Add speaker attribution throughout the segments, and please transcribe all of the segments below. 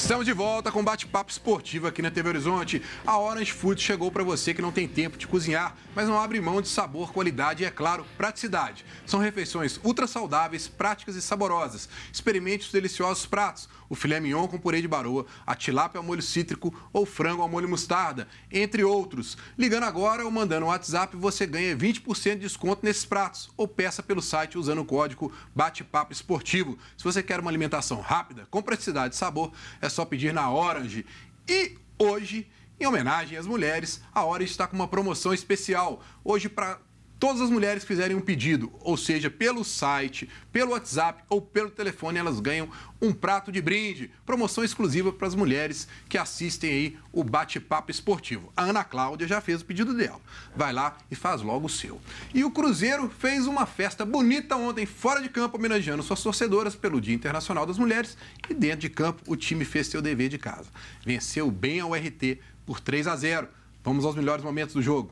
Speaker 1: Estamos de volta com bate-papo esportivo aqui na TV Horizonte. A Orange Food chegou para você que não tem tempo de cozinhar, mas não abre mão de sabor, qualidade e, é claro, praticidade. São refeições ultra saudáveis, práticas e saborosas. Experimente os deliciosos pratos: o filé mignon com purê de baroa, a tilápia ao molho cítrico ou frango ao molho mostarda, entre outros. Ligando agora ou mandando um WhatsApp, você ganha 20% de desconto nesses pratos. Ou peça pelo site usando o código Bate-Papo Esportivo. Se você quer uma alimentação rápida, com praticidade e sabor, é só pedir na Orange. E hoje, em homenagem às mulheres, a Orange está com uma promoção especial. Hoje, para todas as mulheres que fizerem um pedido, ou seja, pelo site, pelo WhatsApp ou pelo telefone, elas ganham um prato de brinde. Promoção exclusiva para as mulheres que assistem aí o Bate-Papo Esportivo. A Ana Cláudia já fez o pedido dela. Vai lá e faz logo o seu. E o Cruzeiro fez uma festa bonita ontem, fora de campo, homenageando suas torcedoras pelo Dia Internacional das Mulheres. E dentro de campo, o time fez seu dever de casa. Venceu bem a URT por 3-0. Vamos aos melhores momentos do jogo.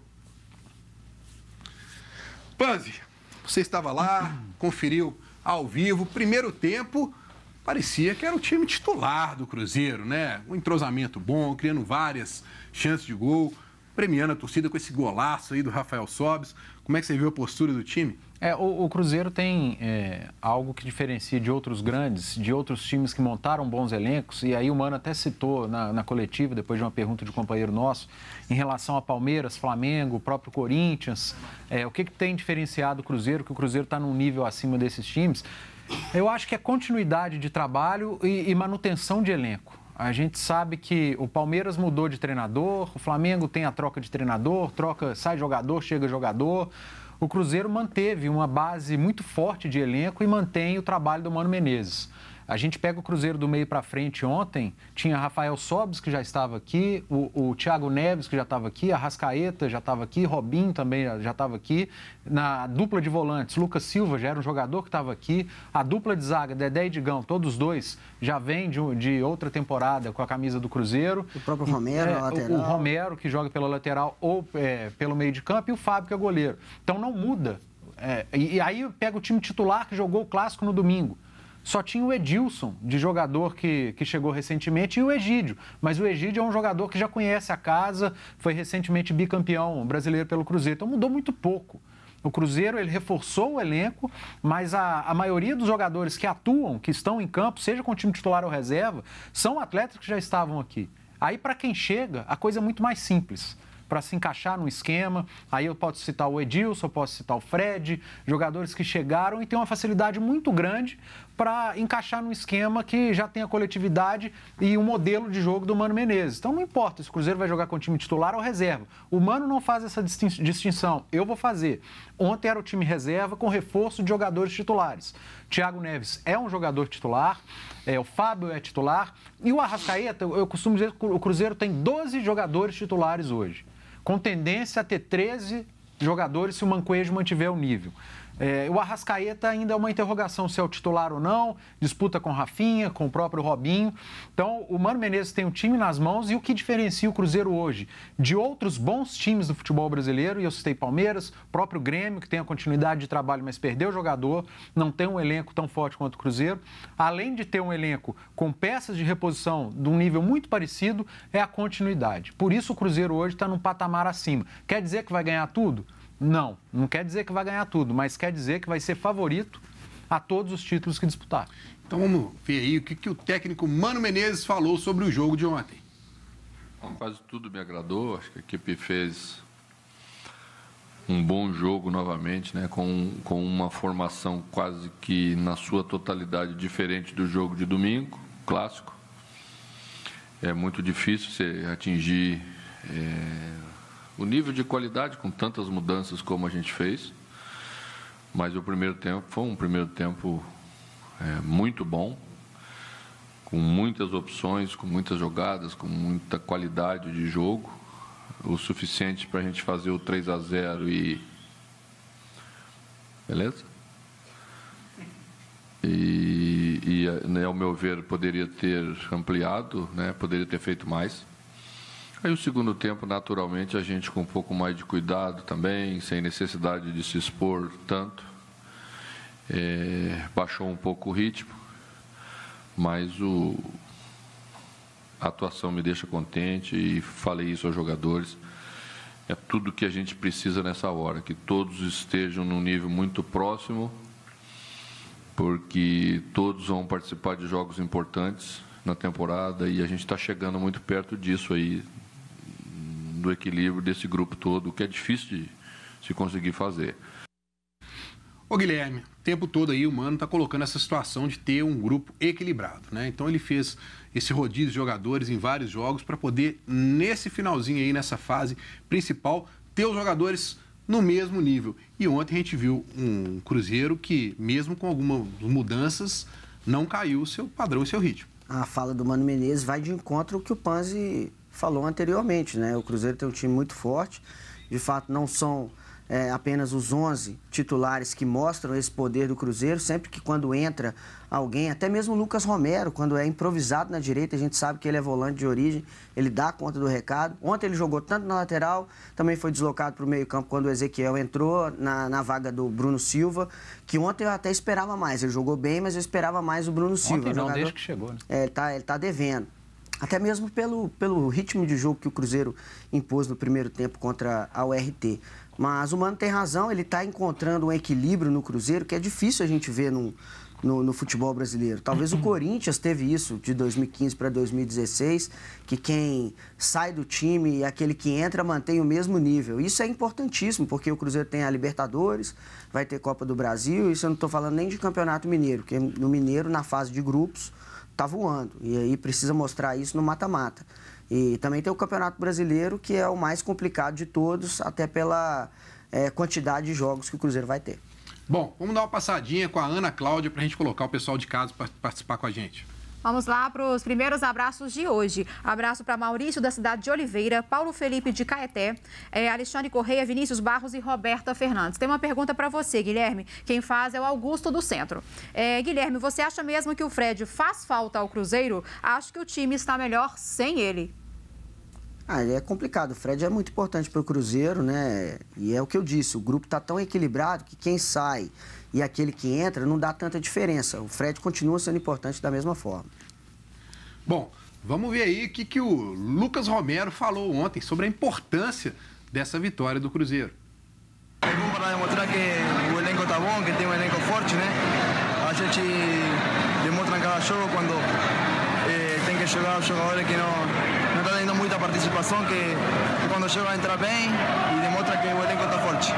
Speaker 1: Panzi, você estava lá, conferiu ao vivo. Primeiro tempo, parecia que era o time titular do Cruzeiro, né? Um entrosamento bom, criando várias chances de gol, premiando a torcida com esse golaço aí do Rafael Sobis. Como é que você viu a postura do time?
Speaker 2: O Cruzeiro tem algo que diferencia de outros grandes, de outros times que montaram bons elencos, e aí o Mano até citou na coletiva, depois de uma pergunta de um companheiro nosso, em relação a Palmeiras, Flamengo, o próprio Corinthians, o que tem diferenciado o Cruzeiro, que o Cruzeiro está num nível acima desses times. Eu acho que é continuidade de trabalho e manutenção de elenco. A gente sabe que o Palmeiras mudou de treinador, o Flamengo tem a troca de treinador, sai jogador, chega jogador. O Cruzeiro manteve uma base muito forte de elenco e mantém o trabalho do Mano Menezes. A gente pega o Cruzeiro do meio para frente ontem, tinha Rafael Sobis, que já estava aqui, o Thiago Neves, que já estava aqui, a Arrascaeta já estava aqui, Robinho também já estava aqui. Na dupla de volantes, Lucas Silva já era um jogador que estava aqui. A dupla de zaga, Dedé e Digão, todos dois já vêm de outra temporada com a camisa do Cruzeiro.
Speaker 3: O próprio Romero, na lateral.
Speaker 2: O Romero, que joga pela lateral ou pelo meio de campo, e o Fábio, que é goleiro. Então não muda. E aí pega o time titular que jogou o Clássico no domingo. Só tinha o Edilson, de jogador que chegou recentemente, e o Egídio. Mas o Egídio é um jogador que já conhece a casa, foi recentemente bicampeão brasileiro pelo Cruzeiro. Então mudou muito pouco. O Cruzeiro, ele reforçou o elenco, mas a maioria dos jogadores que atuam, que estão em campo, seja com o time titular ou reserva, são atletas que já estavam aqui. Aí, para quem chega, a coisa é muito mais simples. Para se encaixar no esquema, aí eu posso citar o Edilson, eu posso citar o Fred, jogadores que chegaram e têm uma facilidade muito grande para encaixar no esquema que já tem a coletividade e o modelo de jogo do Mano Menezes. Então não importa se o Cruzeiro vai jogar com o time titular ou reserva. O Mano não faz essa distinção, eu vou fazer. Ontem era o time reserva com reforço de jogadores titulares. Thiago Neves é um jogador titular, o Fábio é titular e o Arrascaeta, eu costumo dizer que o Cruzeiro tem 12 jogadores titulares hoje, com tendência a ter 13 jogadores se o Mancoejo mantiver o nível. O Arrascaeta ainda é uma interrogação se é o titular ou não, disputa com o Rafinha, com o próprio Robinho. Então, o Mano Menezes tem o time nas mãos e o que diferencia o Cruzeiro hoje de outros bons times do futebol brasileiro, e eu citei Palmeiras, próprio Grêmio, que tem a continuidade de trabalho, mas perdeu o jogador, não tem um elenco tão forte quanto o Cruzeiro. Além de ter um elenco com peças de reposição de um nível muito parecido, é a continuidade. Por isso o Cruzeiro hoje está num patamar acima. Quer dizer que vai ganhar tudo? Não quer dizer que vai ganhar tudo, mas quer dizer que vai ser favorito a todos os títulos que disputar.
Speaker 1: Então vamos ver aí o que o técnico Mano Menezes falou sobre o jogo de ontem.
Speaker 4: Quase tudo me agradou, acho que a equipe fez um bom jogo novamente, né? Com uma formação quase que na sua totalidade diferente do jogo de domingo, clássico. É muito difícil você atingir o nível de qualidade com tantas mudanças como a gente fez, mas o primeiro tempo foi um primeiro tempo muito bom, com muitas opções, com muitas jogadas, com muita qualidade de jogo, o suficiente para a gente fazer o 3-0 e... Beleza? E ao meu ver, poderia ter ampliado, né? Poderia ter feito mais. Aí o segundo tempo, naturalmente, a gente com um pouco mais de cuidado também, sem necessidade de se expor tanto, baixou um pouco o ritmo, mas A atuação me deixa contente e falei isso aos jogadores. É tudo que a gente precisa nessa hora, que todos estejam num nível muito próximo, porque todos vão participar de jogos importantes na temporada e a gente está chegando muito perto disso aí, do equilíbrio desse grupo todo, que é difícil de se conseguir fazer.
Speaker 1: Ô Guilherme, o tempo todo aí o Mano está colocando essa situação de ter um grupo equilibrado, né? Então ele fez esse rodízio de jogadores em vários jogos para poder, nesse finalzinho aí, nessa fase principal, ter os jogadores no mesmo nível. E ontem a gente viu um Cruzeiro que, mesmo com algumas mudanças, não caiu o seu padrão e o seu ritmo.
Speaker 3: A fala do Mano Menezes vai de encontro ao que o Panzi falou anteriormente, né? O Cruzeiro tem um time muito forte, de fato não são apenas os 11 titulares que mostram esse poder do Cruzeiro, sempre que quando entra alguém, até mesmo o Lucas Romero, quando é improvisado na direita, a gente sabe que ele é volante de origem, ele dá conta do recado. Ontem ele jogou tanto na lateral, também foi deslocado para o meio-campo quando o Ezequiel entrou na vaga do Bruno Silva, que ontem eu até esperava mais. Ele jogou bem, mas eu esperava mais o Bruno Silva.
Speaker 2: Ontem não, desde que chegou, né?
Speaker 3: Ele tá devendo. Até mesmo pelo ritmo de jogo que o Cruzeiro impôs no primeiro tempo contra a URT. Mas o Mano tem razão, ele está encontrando um equilíbrio no Cruzeiro que é difícil a gente ver no futebol brasileiro. Talvez o Corinthians teve isso de 2015 para 2016, que quem sai do time e aquele que entra mantém o mesmo nível. Isso é importantíssimo, porque o Cruzeiro tem a Libertadores, vai ter Copa do Brasil, isso eu não estou falando nem de Campeonato Mineiro, porque no Mineiro, na fase de grupos, está voando. E aí precisa mostrar isso no mata-mata. E também tem o Campeonato Brasileiro, que é o mais complicado de todos, até pela quantidade de jogos que o Cruzeiro vai ter.
Speaker 1: Bom, vamos dar uma passadinha com a Ana Cláudia para a gente colocar o pessoal de casa para participar com a gente.
Speaker 5: Vamos lá para os primeiros abraços de hoje. Abraço para Maurício, da cidade de Oliveira, Paulo Felipe, de Caeté, Alexandre Correia, Vinícius Barros e Roberta Fernandes. Tem uma pergunta para você, Guilherme. Quem faz é o Augusto do Centro. Guilherme, você acha mesmo que o Fred faz falta ao Cruzeiro? Acho que o time está melhor sem ele.
Speaker 3: É complicado. O Fred é muito importante para o Cruzeiro, né? E é o que eu disse, o grupo está tão equilibrado que quem sai e aquele que entra não dá tanta diferença. O Fred continua sendo importante da mesma forma.
Speaker 1: Bom, vamos ver aí o que o Lucas Romero falou ontem sobre a importância dessa vitória do Cruzeiro.
Speaker 6: É bom para demonstrar que o elenco está bom, que tem um elenco forte, né? A gente demonstra em cada jogo quando tem que jogar os jogadores que não estão tendo muita participação, que quando joga entra bem e demonstra que o elenco está forte.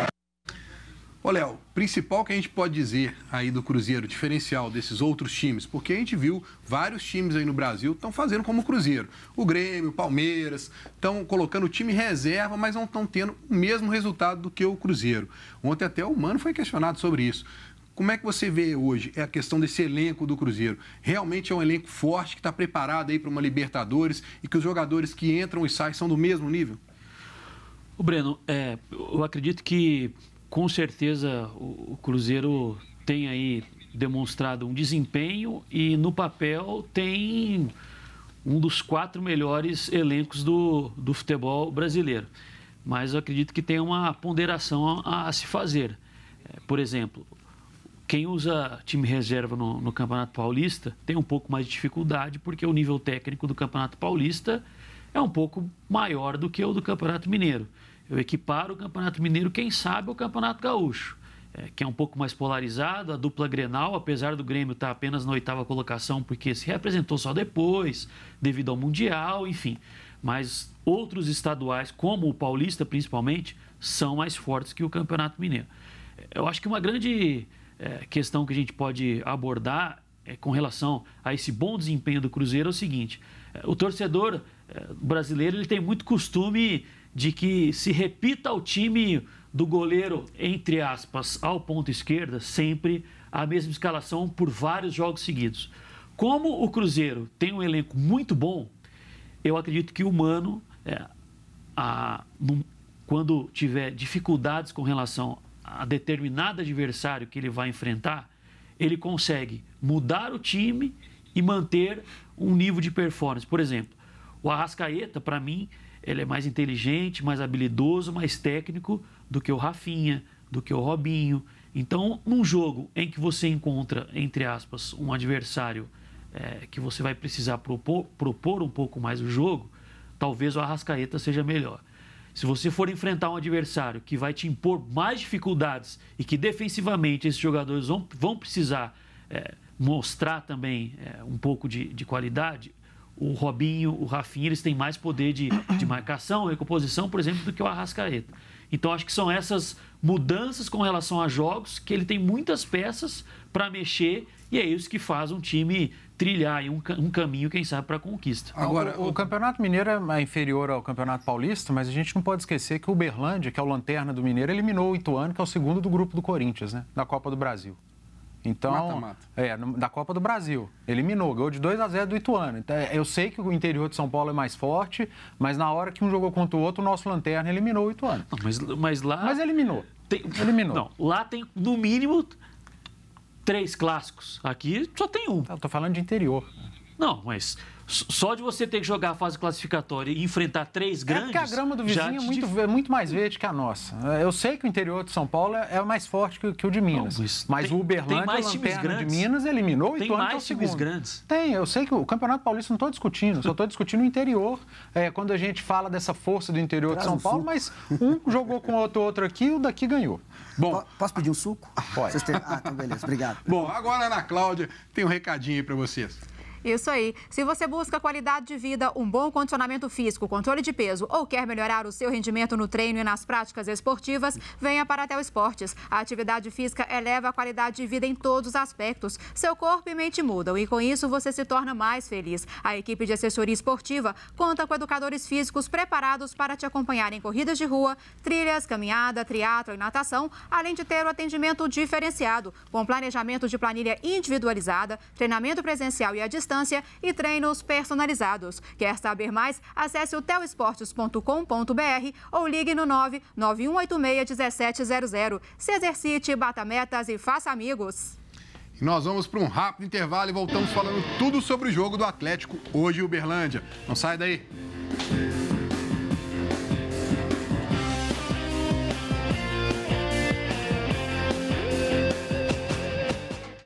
Speaker 1: Ô, Léo, principal que a gente pode dizer aí do Cruzeiro, diferencial desses outros times, porque a gente viu vários times aí no Brasil estão fazendo como o Cruzeiro. O Grêmio, o Palmeiras, estão colocando o time reserva, mas não estão tendo o mesmo resultado do que o Cruzeiro. Ontem até o Mano foi questionado sobre isso. Como é que você vê hoje a questão desse elenco do Cruzeiro? Realmente é um elenco forte que está preparado aí para uma Libertadores e que os jogadores que entram e saem são do mesmo nível?
Speaker 7: O Breno, eu acredito que com certeza o Cruzeiro tem aí demonstrado um desempenho e no papel tem um dos 4 melhores elencos do futebol brasileiro. Mas eu acredito que tem uma ponderação a se fazer. Por exemplo, quem usa time reserva no Campeonato Paulista tem um pouco mais de dificuldade porque o nível técnico do Campeonato Paulista é um pouco maior do que o do Campeonato Mineiro. Eu equiparo o Campeonato Mineiro, quem sabe, ao Campeonato Gaúcho, que é um pouco mais polarizado. A dupla Grenal, apesar do Grêmio estar apenas na 8ª colocação, porque se representou só depois, devido ao Mundial, enfim. Mas outros estaduais, como o Paulista principalmente, são mais fortes que o Campeonato Mineiro. Eu acho que uma grande questão que a gente pode abordar com relação a esse bom desempenho do Cruzeiro é o seguinte: o torcedor brasileiro ele tem muito costume de que se repita o time do goleiro, entre aspas, ao ponto esquerda, sempre a mesma escalação por vários jogos seguidos. Como o Cruzeiro tem um elenco muito bom, eu acredito que o Mano, quando tiver dificuldades com relação a determinado adversário que ele vai enfrentar, ele consegue mudar o time e manter um nível de performance. Por exemplo, o Arrascaeta, para mim, ele é mais inteligente, mais habilidoso, mais técnico do que o Rafinha, do que o Robinho. Então, num jogo em que você encontra, entre aspas, um adversário que você vai precisar propor um pouco mais o jogo, talvez o Arrascaeta seja melhor. Se você for enfrentar um adversário que vai te impor mais dificuldades e que defensivamente esses jogadores vão precisar mostrar também um pouco de qualidade, o Robinho, o Rafinha, eles têm mais poder de marcação, recomposição, por exemplo, do que o Arrascaeta. Então, acho que são essas mudanças com relação a jogos, que ele tem muitas peças para mexer, e é isso que faz um time trilhar aí um caminho, quem sabe, para a conquista.
Speaker 2: Agora, o Campeonato Mineiro é inferior ao Campeonato Paulista, mas a gente não pode esquecer que o Uberlândia, que é o lanterna do Mineiro, eliminou o Ituano, que é o segundo do grupo do Corinthians, né? Da Copa do Brasil. Então, da Copa do Brasil. Eliminou, ganhou de 2-0 do Ituano. Então, eu sei que o interior de São Paulo é mais forte, mas na hora que um jogou contra o outro, o nosso lanterna eliminou o Ituano.
Speaker 7: Não, mas lá...
Speaker 2: Mas eliminou. Eliminou.
Speaker 7: Não, lá tem, no mínimo, 3 clássicos. Aqui só tem um.
Speaker 2: Eu tô falando de interior.
Speaker 7: Não, mas só de você ter que jogar a fase classificatória e enfrentar 3 grandes...
Speaker 2: É porque a grama do vizinho é muito mais verde que a nossa. Eu sei que o interior de São Paulo é mais forte que o de Minas.
Speaker 7: Não,
Speaker 2: mas o Uberlândia, a lanterna de Minas, eliminou o Ituano, que é o segundo.
Speaker 7: Tem mais times grandes.
Speaker 2: Tem, eu sei que o Campeonato Paulista não estou discutindo, só estou discutindo o interior. Quando a gente fala dessa força do interior de São Paulo, mas um jogou com o outro aqui, o daqui ganhou.
Speaker 3: Bom, posso pedir um suco?
Speaker 2: Pode.
Speaker 3: Então beleza, obrigado.
Speaker 1: Bom, agora a Ana Cláudia tem um recadinho aí para vocês.
Speaker 5: Isso aí. Se você busca qualidade de vida, um bom condicionamento físico, controle de peso ou quer melhorar o seu rendimento no treino e nas práticas esportivas, venha para a Tel Esportes. A atividade física eleva a qualidade de vida em todos os aspectos. Seu corpo e mente mudam e com isso você se torna mais feliz. A equipe de assessoria esportiva conta com educadores físicos preparados para te acompanhar em corridas de rua, trilhas, caminhada, triatlo e natação, além de ter o atendimento diferenciado, com planejamento de planilha individualizada, treinamento presencial e à distância e treinos personalizados. Quer saber mais? Acesse o telesportes.com.br ou ligue no 99186-1700. Se exercite, bata metas e faça amigos.
Speaker 1: E nós vamos para um rápido intervalo e voltamos falando tudo sobre o jogo do Atlético hoje em Uberlândia. Não sai daí.